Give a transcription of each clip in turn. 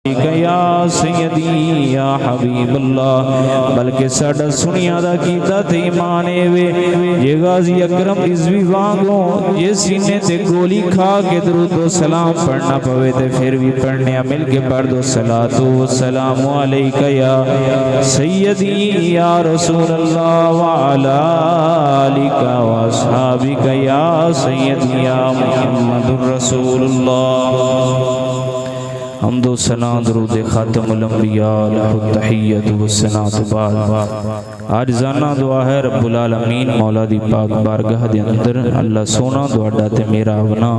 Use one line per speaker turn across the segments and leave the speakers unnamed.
یا سیدی یا حبیب اللہ بلکہ ساڈا سنیا دا کیتا تے ایمان وے یہ غازی اکرم رضوی وانگوں یہ سینے تے گولی کھا کے درود و سلام پڑھنا پوے تے پھر بھی پڑھنے مل کے پڑھ دو صلاۃ و سلام علیک یا سیدی یا رسول اللہ وعلی آلک و اصحابک یا سیدی یا محمد رسول اللہ حمد و ثنا درود خاتم الانبیاء لہ التحیت و الثناء بعد عاجزانہ دعا ہے رب العالمین مولا دی پاک بارگاہ دے اندر اللہ سونا دعا تے میرا آونا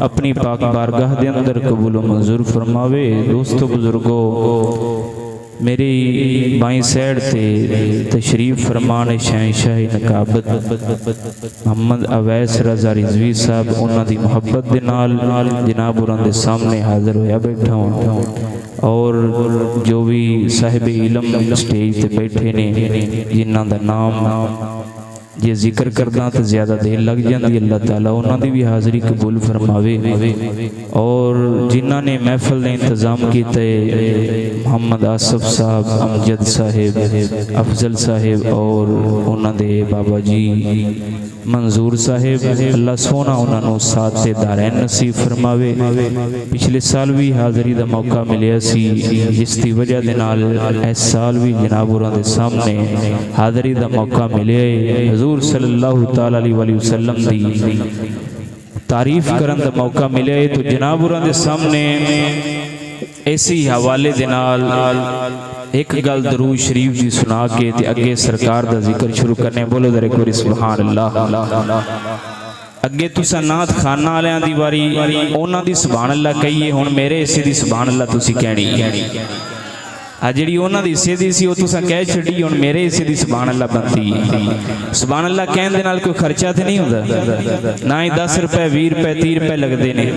اپنی پاک بارگاہ دے اندر قبول و منظور فرماوے دوستو بزرگو میری بائیں سیڈ تے تشریف فرمان شہنشاہ نقابت محمد اویس رضا رضوی صاحب انہاں دی محبت دے نال جناب اوراں دے سامنے حاضر ہویا بیٹھا ہوں اور جو بھی صاحب علم سٹیج تے بیٹھے نے جنہاں دا نام یہ ذکر کرنا تو زیادہ دیر لگ جاندی اللہ تعالیٰ انہاں دی بھی حاضری قبول فرماوے اور جنہاں نے محفل نے انتظام کیتے محمد آصف صاحب امجد صاحب افضل صاحب اور انہاں دے بابا جی منظور صاحب اللہ سونا انہاں نو ساتھ سے دارین نصیب فرماوے پچھلے سال بھی حاضری دا موقع ملیا سی جس دی وجہ دے نال اس سال بھی جناب اوراں دے سامنے حاضری دا موقع ملیا حضور صلی اللہ تعالی علیہ وسلم دی تعریف کرن دا موقع ملے تو جناب اوراں دے سامنے ایسی حوالے دے نال ایک گل درود شریف دی سنا کے تے اگے سرکار دا ذکر شروع کرنے بولو ذرا کوئی سبحان اللہ اگے تساں نعت خانہ والیاں دی واری انہاں دی سبحان اللہ کہیے ہن میرے حصے دی سبحان اللہ تسی کہنی جڑی انہاں دی حصے دی سی او تساں کہہ چھڈی ہن میرے حصے دی سبحان اللہ بنتی سبحان اللہ کہن دے نال کوئی خرچہ تے نہیں ہوندا نہ ہی 10 روپے 20 روپے 30 روپے لگدے نے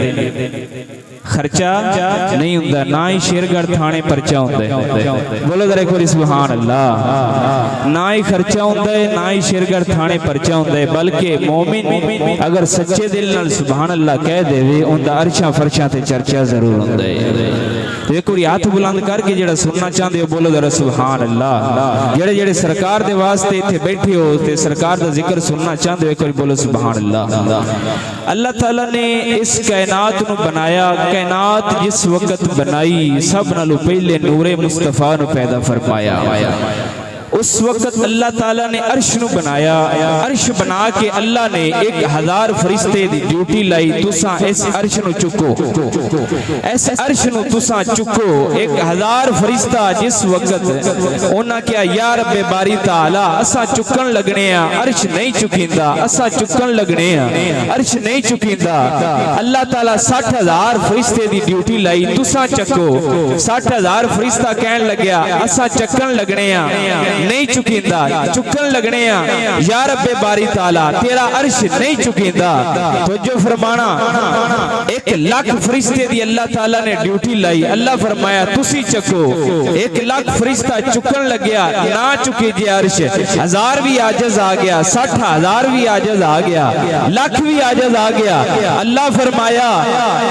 خرچہ نہیں ہوندا نہ ہی شیرگڑھ تھانے پرچہ ہوندا ہے بولو ذرا کوئی سبحان اللہ نہ ہی خرچہ ہوندا ہے نہ ہی شیرگڑھ تھانے پرچہ ہوندا ہے بلکہ مومن اگر سچے دل نال سبحان اللہ کہہ دے وے اوندا عرشاں فرشاں تے چرچا ضرور ہوندا ہے تو ایک کوئی ہاتھ بلند کر کے جڑا سننا چاہندے ہو بولو ذرا سبحان اللہ جڑے جڑے سرکار دے واسطے ایتھے بیٹھے ہو تے سرکار دا ذکر سننا چاہندے ہو ایک کوئی بولو سبحان اللہ اللہ تعالیٰ نے اس کائنات نو بنایا کائنات جس وقت بنائی سب نالو پہلے نور مصطفیٰ نو پیدا فرمایا اس وقت اللہ تعالیٰ نے عرش نو بنایا عرش بنا کے اللہ نے 1000 فرشتے دی ڈیوٹی لائی تساں اس عرش نو چکو اس عرش نو تساں چکو 1000 فرشتہ جس وقت انہاں کیا یا رب باری تعالیٰ اساں چکن لگنے ہیں عرش نہیں چکیندا اساں چکن لگنے ہیں عرش نہیں چکیندا اللہ تعالیٰ 60000 فرشتے دی ڈیوٹی لائی تساں چکو 60000 فرشتہ کہن لگیا اساں چکن لگنے ہیں نہیں چکیندا چکن لگنے ہیں یا رب باری تعالیٰ تیرا عرش نہیں چکیندا تو جو فرمانا 1,00,000 فرشتے دی اللہ تعالیٰ نے ڈیوٹی لائی اللہ فرمایا تسی چکو 1,00,000 فرشتہ چکن لگیا نہ چکی جی عرش 1000 بھی عاجز آ گیا 60,000 بھی عاجز آ گیا 1,00,000 بھی عاجز آ گیا اللہ فرمایا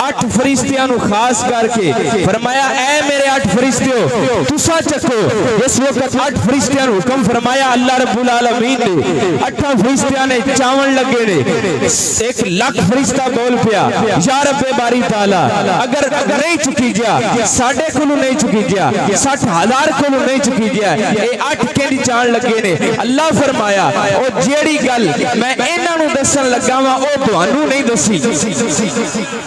8 فرشتیاں نو خاص کر کے فرمایا اے میرے 8 فرشتیوں تسا چکو اس وقت 8 فرشتیاں حکم فرمایا اللہ رب العالمین نے 8 فرشتیاں نے چاون لگے نے 1,00,000 فرشتہ بول پیا یا رب باری تعالیٰ اگر نہیں چکی جا ساڑھے کلو نہیں چکی جا 60,000 کلو نہیں چکی جا اے 8 کیڑی چان لگے نے اللہ فرمایا او جیڑی گل میں انہاں نو دسن لگا وا او تانوں نہیں دسی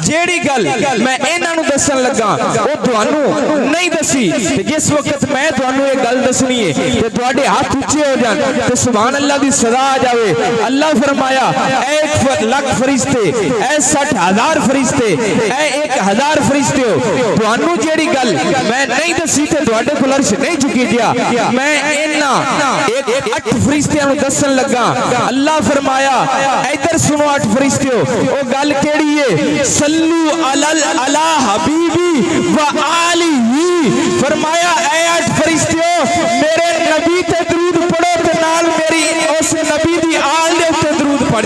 جیڑی گل میں انہاں نو دسن لگا او تانوں نہیں دسی جس وقت میں تانوں یہ گل دسنی ہے تے تواڈے ہاتھ اونچے ہو جان تے سبحان اللہ دی صدا آ جاوے اللہ فرمایا اے 1,00,000 فرشتے اے 60,000 فرشتے اے 1,000 فرشتے ہو تانوں جیڑی گل میں نہیں دسی تے تواڈے کول عرش نہیں چکی جا میں انہاں 8 فرشتیاں نو دسن لگا اللہ فرمایا ادھر سنو 8 فرشتے ہو او گل کیڑی ہے صلو علی حبیبی و آلہ فرمایا اے 8 فرشتے ہو میرے نبی تے درود پڑھو تے نال میری اس نبی دی آل دے تے درود پڑھ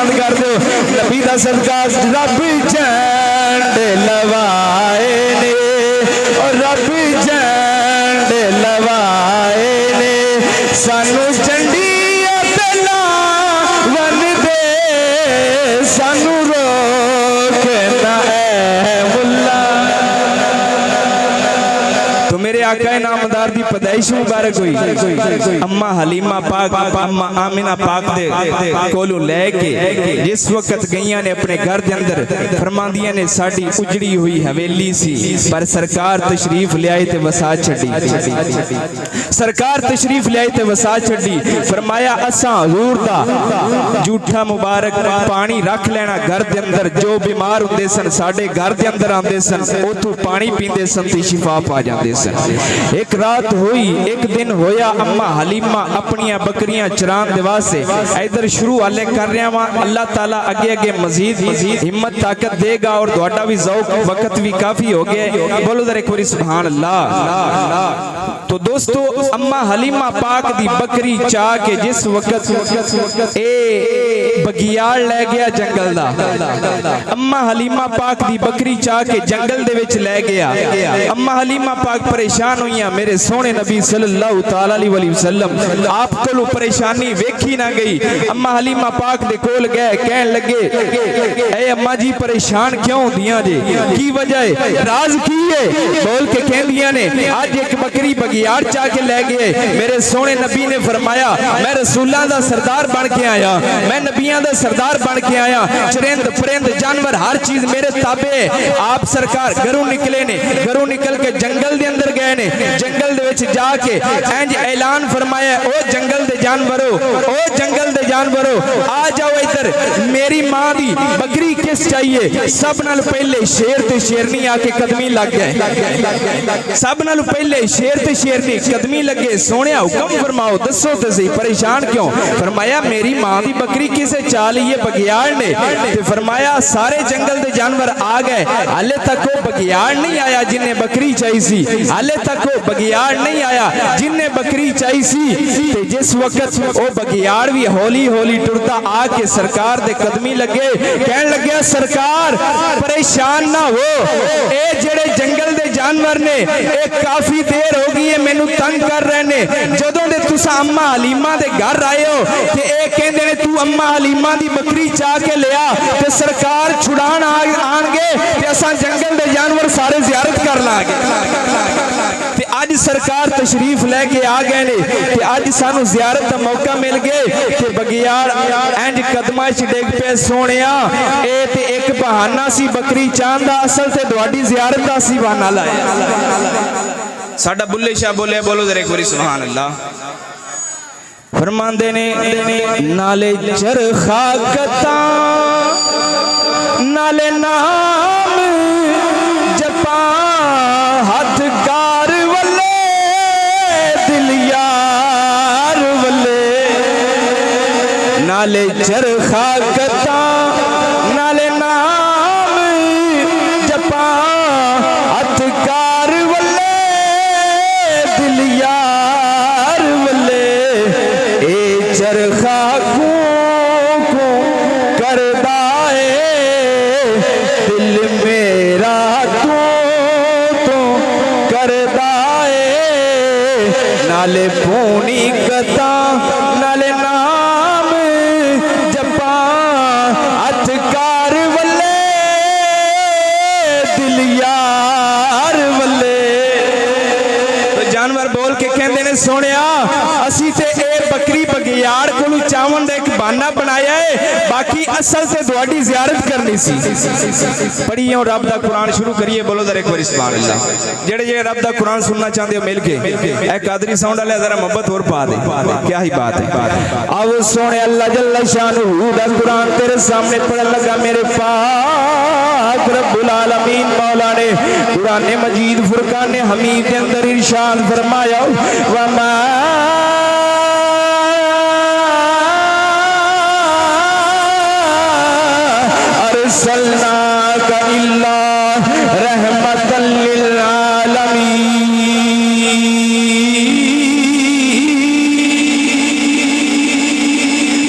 بند کر دو نبی دا صدقہ رب جھنڈے لوائے نے اور رب جھنڈے لوائے نے سانو جھنڈی اپنا ون دے سانو روک نہ اے ملا تو میرے آقا نامدار دی پیدائش مبارک ہوئی اما حلیمہ پاک اما آمینہ پاک دے کولو لے کے جس وقت گئیاں نے اپنے گھر دے اندر فرماندیاں نے ساڑی اجڑی ہوئی حویلی سی پر سرکار تشریف لے آئے تے وسا چھڑی سرکار تشریف لے آئے تے وسا چھڑی فرمایا اساں حضور دا جھوٹا مبارک پانی رکھ لینا گھر دے اندر جو بیمار ہوندے سن ساڑے گھر دے اندر آندے سن اوتھوں پانی پیندے سن تے شفا پا جاندے سن ایک رات ہوئی ایک دن ہویا اما حلیمہ اپنیاں بکریاں چران دیوا سے ادھر شروع آلے کر رہے ہیں اللہ تعالیٰ اگے اگے مزید ہمت طاقت دے گا اور دوڑا بھی ذوق وقت بھی کافی ہو گئے بولو در ایک باری سبحان اللہ تو دوستو اما حلیمہ پاک دی بکری چاہ کے جس وقت اے بگیار لے گیا جنگل دا اما حلیمہ پاک دی بکری چاہ کے جنگل دے وچ لے گیا اما حلیمہ پاک پریشان ہوئیاں میرے سونے نبی صلی اللہ تعالیٰ علیہ وسلم آپ کو پریشانی ویکھی نہ گئی اما حلیمہ پاک دے کول گئے کہن لگے اے اما جی پریشان کیوں دیاں جے کی وجہ ہے راز کی ہے بول کے کہن دیاں نے آج ایک بکری بگیار چاہ کے لے گئے میرے سونے نبی نے فرمایا میں رسولہ دا سردار بن کے آیا میں نبیان دا سردار بن کے آیا چرند پرند جانور ہر چیز میرے تابع آپ سرکار گھروں نکلے نے گھروں نکل کے جنگل دے اندر گئے نے جنگل دے وچ جا کے اینج اعلان فرمایا او جنگل دے جانورو او جنگل دے جانورو آ جاؤ ادھر میری ماں دی بکری کس چاہیے سب نال پہلے شیر تے شیرنی آ کے قدمی لگ گئے سب نال پہلے شیر تے شیرنی قدمی لگے سونے حکم فرماؤ دسو تے صحیح پریشان کیوں فرمایا میری ماں دی بکری کسے چاہ لیے بگیار نے تے فرمایا سارے جنگل دے جانور آ گئے حالے تک وہ بگیار نہیں آیا جن نے بکری چاہی سی حالے تک وہ بگیار نہیں آیا جن نے بکری چاہی سی تے جس وقت وہ بگیار بھی ہولی ہولی ٹرتا آ کے سرکار دے قدمی لگے کہن لگے سرکار پریشان نہ ہو اے جڑے جنگل دے جانور نے ایک کافی دیر ہو گئی ہے مینوں تنگ کر رہے نے جدوں دے تساں اما حلیمہ دے گھر آئے ہو تے اے کہندے نے تو اما حلیمہ دی بکری چاہ کے لیا تے سرکار چھڑان آن گے تے اساں جنگل دے جانور سارے زیارت کر لا گے تے آج سرکار تشریف لے کے آ گئے نے تے آج سانو زیارت دا موقع مل گئے تے بگیار اینج قدمہ چ ڈگ پے سونیا اے تے ایک بہانہ سی بکری چاند دا اصل تے تواڈی زیارت دا سی بہانہ لایا ساڈا بلے شاہ بولے بولو ذرا ایک باری سبحان اللہ فرماندے نے نالے چرخا کتا نالے نام جپا ہاتھ کار ولے دل یار ولے نالے چرخا کتا نالے نام جپا ہاتھ کار ولے دل یار ولے اے چرخا کو کردہ دل میرا تو کردہ نالے پونی کتا نالے نام جپا ہاتھ کار ولے دل یار ولے تو جانور بول کے کہندے نے سونیا اسی تے اے بکری بگیار کو چاون دا ایک بہانہ بنایا ہے باقی اصل سے تواڈی زیارت کرنی سی پڑھیے اور رب دا قرآن شروع کریے بولو ذرا ایک بار سبحان اللہ جڑے جڑے رب دا قرآن سننا چاہتے ہو مل کے اے قادری ساؤنڈ والے ذرا محبت اور پا دے کیا ہی بات ہے آو سونے اللہ جل شانہ دا قرآن تیرے سامنے پڑھن لگا میرے پاک رب العالمین مولا نے قرآن مجید فرقان حمید کے اندر ارشاد فرمایا وما ارسلناک الا رحمتا للعالمین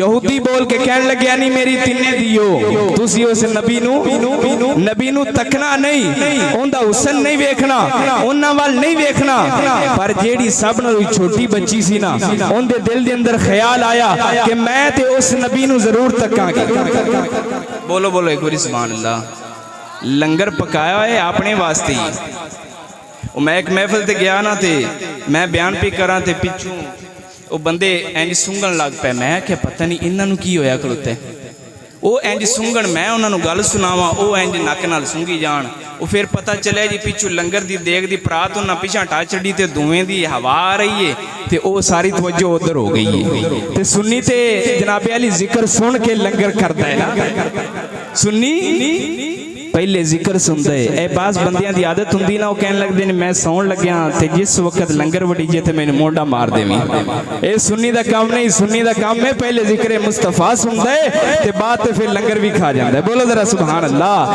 ਯਹੂਦੀ ਬੋਲ ਕੇ ਕਹਿਣ ਲੱਗਿਆ ਨਹੀਂ ਮੇਰੀ ਤਿੰਨੇ ਦਿਓ ਤੁਸੀਂ ਉਸ ਨਬੀ ਨੂੰ ਤੱਕਣਾ ਨਹੀਂ ਉਹਦਾ ਹੁਸਨ ਨਹੀਂ ਵੇਖਣਾ ਉਹਨਾਂ ਵੱਲ ਨਹੀਂ ਵੇਖਣਾ ਪਰ ਜਿਹੜੀ ਸਭ ਨਾਲੋਂ ਛੋਟੀ ਬੱਚੀ ਸੀ ਨਾ ਉਹਦੇ ਦਿਲ ਦੇ ਅੰਦਰ ਖਿਆਲ ਆਇਆ ਕਿ ਮੈਂ ਤੇ ਉਸ ਨਬੀ ਨੂੰ ਜ਼ਰੂਰ ਤੱਕਾਂਗੀ ਬੋਲੋ ਬੋਲੋ ਇੱਕ ਵਾਰੀ ਸੁਭਾਨ ਅੱਲਾਹ ਲੰਗਰ ਪਕਾਇਆ ਹੋਇਆ ਆਪਣੇ ਵਾਸਤੇ ਉਹ ਮੈਂ ਇੱਕ ਮਹਿਫਿਲ ਤੇ ਗਿਆ ਨਾ ਤੇ ਮੈਂ ਬਿਆਨ ਪੀ ਕਰਾਂ ਤੇ ਪਿੱਛੋਂ ਉਹ ਬੰਦੇ ਇੰਜ ਸੁੰਘਣ ਲੱਗ ਪਏ ਮੈਂ ਕਿ ਪਤਾ ਨਹੀਂ ਇਹਨਾਂ ਨੂੰ ਕੀ ਹੋਇਆ ਖਲੋਤੇ ਉਹ ਇੰਜ ਸੁੰਘਣ ਮੈਂ ਉਹਨਾਂ ਨੂੰ ਗੱਲ ਸੁਣਾਵਾਂ ਉਹ ਇੰਜ ਨੱਕ ਨਾਲ ਸੁੰਘੀ ਜਾਣ ਉਹ ਫਿਰ ਪਤਾ ਚੱਲਿਆ ਜੀ ਪਿੱਛੋਂ ਲੰਗਰ ਦੀ ਦੇਗ ਦੀ ਪਰਾਤ ਉਹਨਾਂ ਪਿੱਛਾ ਟਾ ਛੱਡੀ ਤੇ ਧੂਏ ਦੀ ਹਵਾ ਆ ਰਹੀ ਏ ਤੇ ਉਹ ਸਾਰੀ ਤਵੱਜੋ ਉਧਰ ਹੋ ਗਈ ਏ ਤੇ ਸੁੰਨੀ ਤੇ ਜਨਾਬੇ ਅਲੀ ਜ਼ਿਕਰ ਸੁਣ ਕੇ ਲੰਗਰ ਕਰਦਾ ਹੈ ਨਾ ਸੁੰਨੀ ਪਹਿਲੇ ਜ਼ਿਕਰ ਸੁਣਦਾ ਹੈ ਇਹ ਬਾਸ ਬੰਦਿਆਂ ਦੀ ਆਦਤ ਹੁੰਦੀ ਨਾ ਉਹ ਕਹਿਣ ਲੱਗਦੇ ਨੇ ਮੈਂ ਸੌਣ ਲੱਗਿਆ ਤੇ ਜਿਸ ਵਕਤ ਲੰਗਰ ਵੜੀਜੇ ਤੇ ਮੈਨੂੰ ਮੋਢਾ ਮਾਰ ਦੇਵੀਂ ਇਹ ਸੁੰਨੀ ਦਾ ਕੰਮ ਨਹੀਂ ਸੁੰਨੀ ਦਾ ਕੰਮ ਹੈ ਪਹਿਲੇ ਜ਼ਿਕਰ ਮੁਸਤਫਾ ਸੁਣਦਾ ਹੈ ਤੇ ਬਾਅਦ ਤੇ ਫਿਰ ਲੰਗਰ ਵੀ ਖਾ ਜਾਂਦਾ ਹੈ ਬੋਲੋ ਜ਼ਰਾ ਸੁਭਾਨ ਅੱਲਾਹ